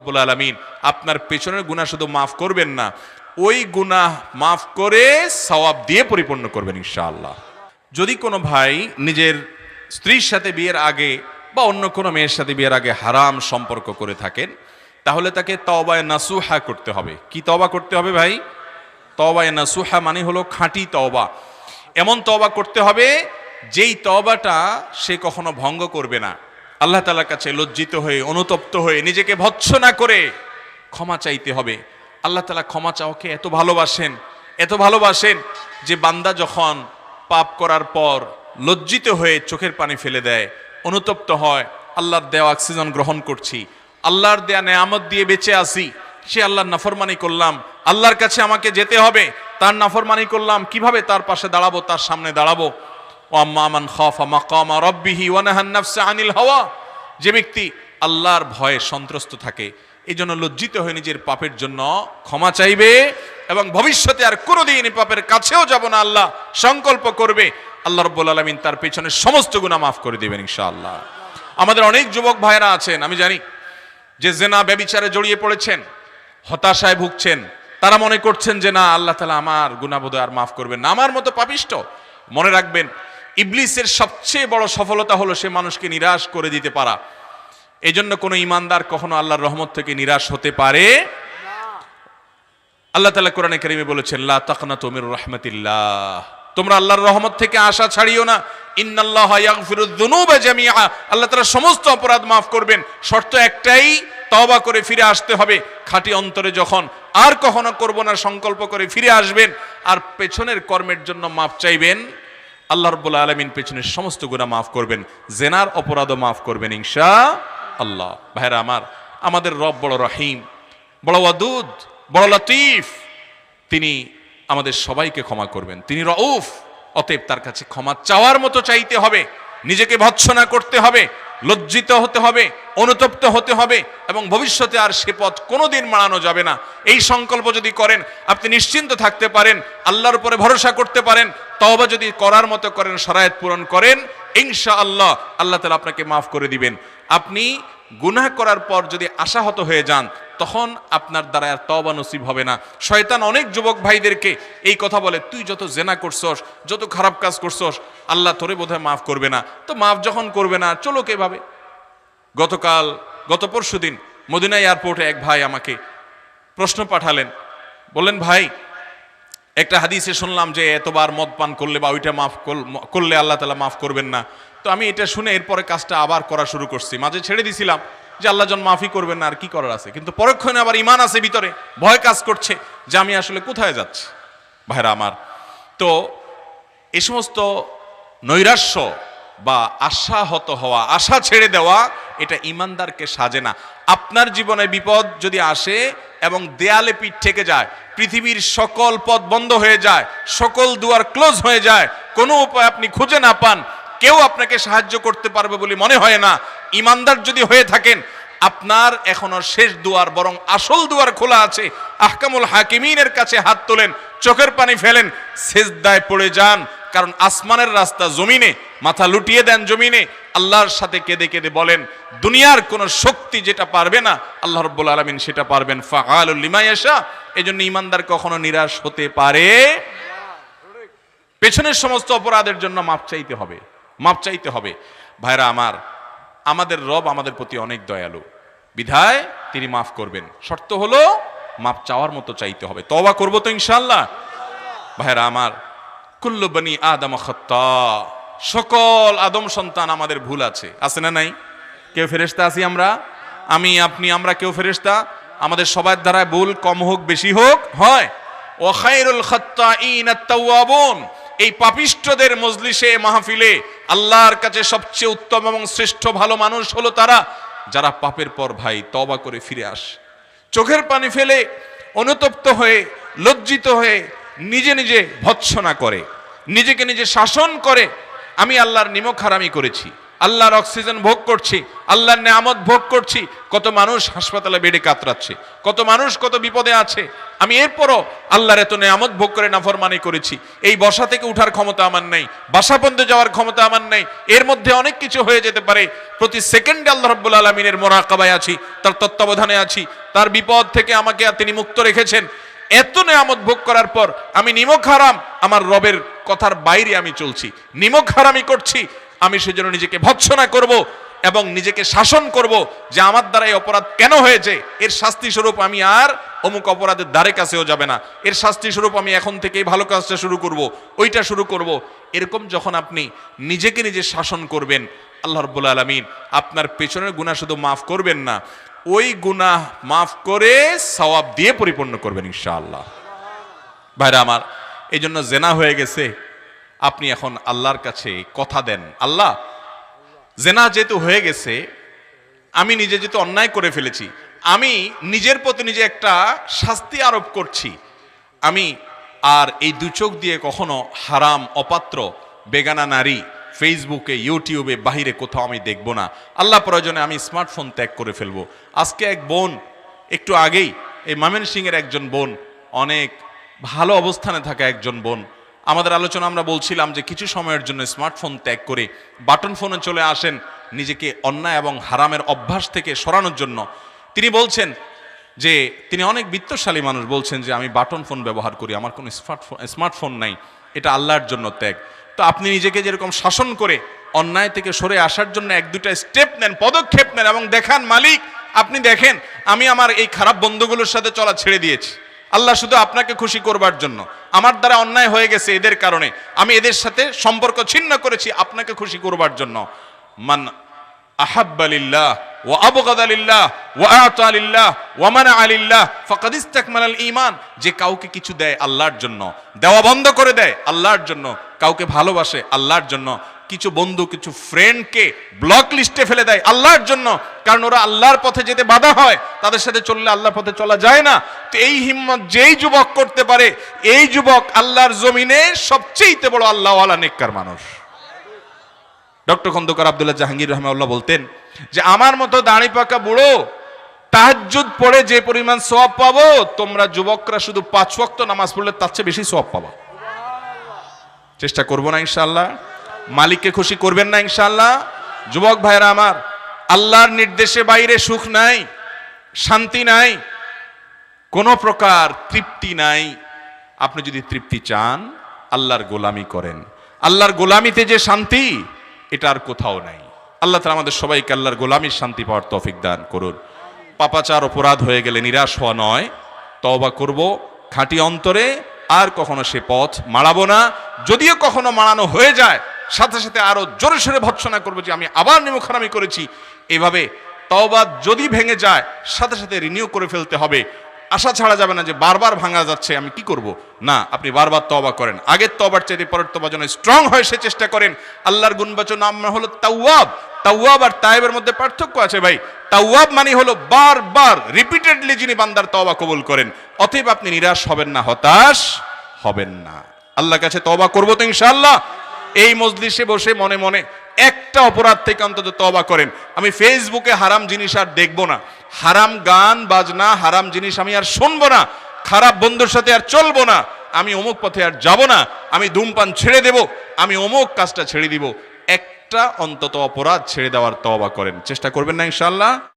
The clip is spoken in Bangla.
রব্বুল আলামিন আপনার পেছনের গুনাহ শুধু মাফ করবেন না, ওই গুনাহ মাফ করে সওয়াব দিয়ে পরিপূর্ণ করবেন ইনশাআল্লাহ। যদি কোনো ভাই নিজের স্ত্রীর সাথে বিয়ের আগে বা অন্য কোনো মেয়ের সাথে বিয়ের আগে হারাম সম্পর্ক করে থাকেন, তাহলে তাকে তওবায়ে নাসুহা করতে হবে। কি তওবা করতে হবে ভাই? তওবায়ে নাসুহা মানে হলো খাঁটি তওবা। এমন তওবা করতে হবে যেই তওবাটা সে কখনো ভঙ্গ করবে না। আল্লাহ তাআলার কাছে লজ্জিত হয়ে, অনুতপ্ত হয়ে, নিজেকে ভৎসনা করে ক্ষমা চাইতে হবে। আল্লাহ তাআলা ক্ষমা চাওয়াকে এত ভালোবাসেন যে বান্দা যখন পাপ করার পর লজ্জিত হয়ে চোখের পানি ফেলে দেয়, অনুতপ্ত হয়, আল্লাহর দেওয়া অক্সিজেন গ্রহণ করছি, আল্লাহর দেয়া নেয়ামত দিয়ে বেঁচে আছি, সে আল্লাহর নাফরমানি করলাম, আল্লাহর কাছে আমাকে যেতে হবে, তার নাফরমানি করলাম, কিভাবে তার পাশে দাঁড়াবো, তার সামনে দাঁড়াবো? ওয়া আম্মা মান খাফা মাকামা রাব্বিহি ওয়া নাহান নাফসা আনিল হাওয়া, যে ব্যক্তি আল্লাহর ভয়ে সন্ত্রস্ত থাকে, এই জন্য লজ্জিত হয়ে নিজের পাপের জন্য ক্ষমা চাইবে এবং ভবিষ্যতে আর কোনোদিন পাপের কাছেও যাব না আল্লাহ সংকল্প করবে। আল্লাহ রাব্বুল আলামিন তার পেছনের সমস্ত গুনাহ মাফ করে দিবেন ইনশাআল্লাহ। আমাদের অনেক যুবক ভাইরা আছেন, আমি জানি, যে জিনা ব্যভিচারে জড়িয়ে পড়েছেন, হতাশায় ভুগছেন। তারা মনে করছেন যে না, আল্লাহ তাআলা আমার গুনাহ বোধহয় আর মাফ করবেন না, আমার মতো পাপিষ্ট। মনে রাখবেন, ইবলিসের সবচেয়ে বড় সফলতা হলো সে মানুষকে নিরাশ করে দিতে পারা। এই জন্য কোনো ইমানদার কখনো আল্লাহর রহমত থেকে নিরাশ হতে পারে না। আল্লাহ তাআলা কোরআনে কারীমে বলেছেন, লা তাকনাতু মির রাহমাতিল্লাহ, তোমরা আল্লাহর রহমত থেকে আশা ছাড়িও না। ইন্নাল্লাহা ইয়াগফিরুয যুনুবা জামিআ, আল্লাহ তাআলা সমস্ত অপরাধ মাফ করবেন। শর্ত একটাই, তওবা করে ফিরে আসতে হবে খাঁটি অন্তরে। যখন আর কখনো করব না সংকল্প করে ফিরে আসবেন আর পেছনের কর্মের জন্য মাফ চাইবেন, আল্লাহ রাব্বুল আলামিন পেছনের সমস্ত গুনাহ মাফ করবেন, জিনার অপরাধও মাফ করবেন ইনশাআল্লাহ। ভাইরা আমার, আমাদের রব বড় রহিম, বড় ওয়াদুদ, বড় লতিফ। তিনি আমাদের সবাইকে ক্ষমা করবেন। তিনি রউফ, অতএব তার কাছে ক্ষমা চাওয়ার মতো চাইতে হবে, নিজেকে ভৎসনা করতে হবে, লজ্জিত হতে হবে, অনুতপ্ত হতে হবে এবং ভবিষ্যতে আর সে পথ কোনোদিন মাড়ানো যাবে না। এই সংকল্প যদি করেন, আপনি নিশ্চিন্ত থাকতে পারেন, আল্লাহর উপরে ভরসা করতে পারেন। তওবা যদি করার মতো করেন, শরায়েত পূরণ করেন, ইনশাআল্লাহ আল্লাহ তাআলা আপনাকে মাফ করে দিবেন। আপনি গুনাহ করার পর যদি আশাহত হয়ে যান, তখন আপনার দ্বারা আর তওবা নসিব হবে না। শয়তান অনেক যুবক ভাইদেরকে এই কথা বলে, তুই যত জেনা করছস, যত খারাপ কাজ করছস, আল্লাহ তোরে বোধহয় মাফ করবে না। তো মাফ যখন করবে না, চলো কিভাবে? গত পরশুদিন মদিনা এয়ারপোর্টে এক ভাই আমাকে প্রশ্ন পাঠালেন, বললেন, ভাই, একটা হাদিসে শুনলাম যে এতবার মদ পান করলে বা ওইটা মাফ করলে আল্লাহ তাআলা মাফ করবেন না। তো আমি এটা শুনে এরপরে কাজটা আবার করা শুরু করছি। মাঝে ছেড়ে দিছিলাম যে আল্লাহ জন মাফই করবেন না, আর কি করার আছে, কিন্তু পরক্ষণে আবার ঈমান আছে ভিতরে, ভয় কাজ করছে যে আমি আসলে কোথায় যাচ্ছি। ভাইরা আমার, তো এই সমস্ত নৈরাশ্য বা আশাহত হওয়া, আশা ছেড়ে দেওয়া, এটা ইমানদারকে সাজে না। আপনার জীবনে বিপদ যদি আসে এবং দেয়ালে পিঠ থেকে যায়, পৃথিবীর সকল পথ বন্ধ হয়ে যায়, সকল দুয়ার ক্লোজ হয়ে যায়, কোনো উপায় আপনি খুঁজে না পান, কেউ আপনাকে সাহায্য করতে পারবে বলে মনে হয় না, ইমানদার যদি হয়ে থাকেন, আপনার এখনো শেষ দুয়ার, বরং আসল দুয়ার খোলা আছে। আহকামুল হাকিমিনের কাছে হাত তোলেন, চোখের পানি ফেলেন, সেজদায় পড়ে যান। কারণ আসমানের রাস্তা জমিনে, মাথা লুটিয়ে দেন জমিনে, আল্লাহর সাথে কেঁদে কেঁদে বলেন, দুনিয়ার কোন শক্তি যেটা পারবে না, আল্লাহ রাব্বুল আলামিন সেটা পারবেন। ফাআলুল লিমা ইয়াশা। এজন্য ইমানদার কখনো নিরাশ হতে পারে। পেছনের সমস্ত অপরাধের জন্য মাফ চাইতে হবে। ভাইরা আমার, আমাদের রব আমাদের প্রতি অনেক দয়ালু, বিধায় তিনি মাফ করবেন। শর্ত হলো মাফ চাওয়ার মতো চাইতে হবে। তওবা করব তো ইনশাআল্লাহ। ভাইরা আমার, কুল্লু বনি আদম খাত্তা, সকল আদম সন্তান আমাদের ভুল আছে না নাই? কেউ ফেরেশতা আছি আমরা, আমি, আপনি, আমরা কেউ ফেরেশতা। আমাদের সবার দ্বারা ভুল কম হোক বেশি হোক হয়। ওয়া খায়রুল খাত্তাইন আত-তাওয়াবুন, এই পাপিষ্ঠদের মজলিসে, মাহফিলে আল্লাহর কাছে সবচেয়ে উত্তম এবং শ্রেষ্ঠ ভালো মানুষ হলো তারা যারা পাপের পর ভাই তওবা করে ফিরে আসে, চোখের পানি ফেলে, অনুতপ্ত হয়ে, লজ্জিত হয়ে নিজে নিজে ভৎসনা করে, নিজেকে নিজে শাসন করে, আমি আল্লাহর নিমক হারামি করেছি, আল্লাহর অক্সিজেন ভোগ করছি, আল্লাহর নেয়ামত ভোগ করছি। কত মানুষ হাসপাতালে বেডে কাতরাচ্ছে, কত মানুষ কত বিপদে আছে। আমি এরপরও আল্লাহর এত নেয়ামত ভোগ করে নাফরমানি করেছি। এই বসা থেকে উঠার ক্ষমতা আমার নেই, বাসা পর্যন্ত যাওয়ার ক্ষমতা আমার নেই। এর মধ্যে অনেক কিছু হয়ে যেতে পারে। প্রতি সেকেন্ডে আল্লাহ রাব্বুল আলামিনের মোরাকাবায় আছি, তার তত্ত্বাবধানে আছি, তার বিপদ থেকে আমাকে তিনি মুক্ত রেখেছেন। এত নেয়ামত ভোগ করার পর আমি নিমক হারাম, আমার রবের কথার বাইরে আমি চলছি, নিমক হারামি করছি। আমি সেজন্য নিজেকে ভৎসনা করব এবং নিজেকে শাসন করব যে আমার দ্বারা এই অপরাধ কেন হয়েছে, এর শাস্তি স্বরূপ আমি আর অমুক অপরাধের দ্বারে কাছেও যাবে না, এর শাস্তি স্বরূপ আমি এখন থেকেই ভালো কাজটা শুরু করব, ওইটা শুরু করব। এরকম যখন আপনি নিজেকে নিজে শাসন করবেন, আল্লাহ রাব্বুল আলামিন আপনার পেছনের গুনাহ শুধু মাফ করবেন না, ওই গুনাহ মাফ করে সওয়াব দিয়ে পরিপূর্ণ করবেন ইনশাআল্লাহ। ভাইরা আমার, এই জন্য জেনা হয়ে গেছে, আপনি এখন আল্লাহর কাছে কথা দেন, আল্লাহ জেনা যেহেতু হয়ে গেছে, আমি নিজে যেহেতু অন্যায় করে ফেলেছি, আমি নিজের প্রতি নিজে একটা শাস্তি আরোপ করছি। আমি আর এই দু চোখ দিয়ে কখনো হারাম, অপাত্র, বেগানা নারী ফেসবুকে, ইউটিউবে, বাহিরে কোথাও আমি দেখব না। আল্লাহ প্রয়োজনে আমি স্মার্টফোন ত্যাগ করে ফেলবো। আজকে এক বোন, একটু আগেই এই ময়মনসিংহের একজন বোন, অনেক ভালো অবস্থানে থাকা একজন বোন, আমাদের আলোচনা আমরা বলছিলাম যে কিছু সময়ের জন্য স্মার্টফোন ত্যাগ করে বাটন ফোনে চলে আসেন, নিজেকে অন্যায় এবং হারামের অভ্যাস থেকে সরানোর জন্য। তিনি বলছেন যে তিনি অনেক বিত্তশালী মানুষ, বলছেন যে আমি বাটন ফোন ব্যবহার করি, আমার কোনো স্মার্টফোন নাই, এটা আল্লাহর জন্য ত্যাগ। তো আপনি নিজেকে যেরকম শাসন করে অন্যায় থেকে সরে আসার জন্য এক দুটা স্টেপ নেন, পদক্ষেপ নেন এবং দেখান মালিক আপনি দেখেন আমি আমার এই খারাপ বন্ধুগুলোর সাথে চলা ছেড়ে দিয়েছি, আল্লাহ শুধু আপনাকে খুশি করবার জন্য, আমার দ্বারা অন্যায় হয়ে গেছে এদের কারণে, আমি এদের সাথে সম্পর্ক ছিন্ন করেছি আপনাকে খুশি করবার জন্য। মান আহাব্বা লিল্লাহ ওয়া আবগাদা লিল্লাহ ওয়া আতা লিল্লাহ ওয়া মানাআ লিল্লাহ ফাকাদ ইসতাকমালাল ঈমান। যে কাউকে কিছু দেয় আল্লাহর জন্য, দেওয়া বন্ধ করে দেয় আল্লাহর জন্য, কাউকে ভালোবাসে আল্লাহর জন্য, কিছু বন্ধু কিছু ফ্রেন্ডকে ব্লক লিস্টে ফেলে দেয় আল্লাহর জন্য, কারণ ওরা আল্লাহর পথে যেতে বাধা হয়, তাদের সাথে চললে আল্লাহর পথে চলা যায় না। তো এই হিম্মত যেই যুবক করতে পারে, এই যুবক আল্লাহর জমিনে সবচেয়ে বড় আল্লাহওয়ালা নেককার মানুষ। ডক্টর খন্দকার আব্দুল্লাহ জাহাঙ্গীর রহমাউল্লাহ বলতেন যে আমার মতো দাড়ি পাকা বুড়ো তাহাজ্জুদ পড়ে যে পরিমাণ সওয়াব পাবো, তোমরা যুবকরা শুধু 5 ওয়াক্ত নামাজ পড়লে তার চেয়ে বেশি সওয়াব পাবা। চেষ্টা করবো না ইনশাআল্লাহ? মালিককে খুশি করবেন না ইনশাআল্লাহ? যুবক ভাইরা আমার, আল্লাহর নির্দেশে বাইরে সুখ নাই, শান্তি নাই, কোনো প্রকার তৃপ্তি নাই। আপনি যদি তৃপ্তি চান, আল্লাহর গোলামি করেন। আল্লাহর গোলামিতে যে শান্তি, এটা আর কোথাও নাই। আল্লাহ তাআলা আমাদের সবাইকে আল্লাহর গোলামির শান্তি পাওয়ার তৌফিক দান করুন। পাপাচার অপরাধ হয়ে গেলে নিরাশ হওয়া নয়, তওবা করব খাঁটি অন্তরে, আর কখনো সে পথ মাড়াবো না। যদিও কখনো মাড়ানো হয়ে যায়, সাথে সাথে আরো জোরে সোরে ভৎসনা করবো যে আমি আবার নিমুখারামি করেছি। এভাবে তওবা যদি ভেঙে যায়, সাথে সাথে রিনিউ করে ফেলতে হবে। আশা ছাড়া যাবে না যে বারবার ভাঙা যাচ্ছে, আমি কি করব। না, আপনি বারবার তওবা করেন, আগের তওবার চাইতে পরের তওবা যেন স্ট্রং হয় সে চেষ্টা করেন। আল্লাহর গুণবাচক নাম হলো তাওয়াব। তাওয়াব আর তায়েবের মধ্যে পার্থক্য আছে ভাই। তাওয়াব মানে হলো বারবার রিপিটেডলি যিনি বান্দার তওবা কবুল করেন। অতএব আপনি নিরাশ হবেন না, হতাশ হবেন না। আল্লাহর কাছে তওবা করব তো ইনশাআল্লাহ। এই মজলিসে বসে মনে মনে একটা অপরাধ থেকে অন্তত তওবা করেন। আমি ফেসবুকে হারাম জিনিস আর দেখব না, হারাম গান বাজনা, হারাম জিনিস আমি আর শুনবো না, খারাপ বন্ধুর সাথে আর চলবো না, আমি অমুক পথে আর যাব না, আমি ধূমপান ছেড়ে দেব, আমি অমুক কাজটা ছেড়ে দিব। একটা অন্তত অপরাধ ছেড়ে দেওয়ার তওবা করেন। চেষ্টা করবেন না ইনশাআল্লাহ?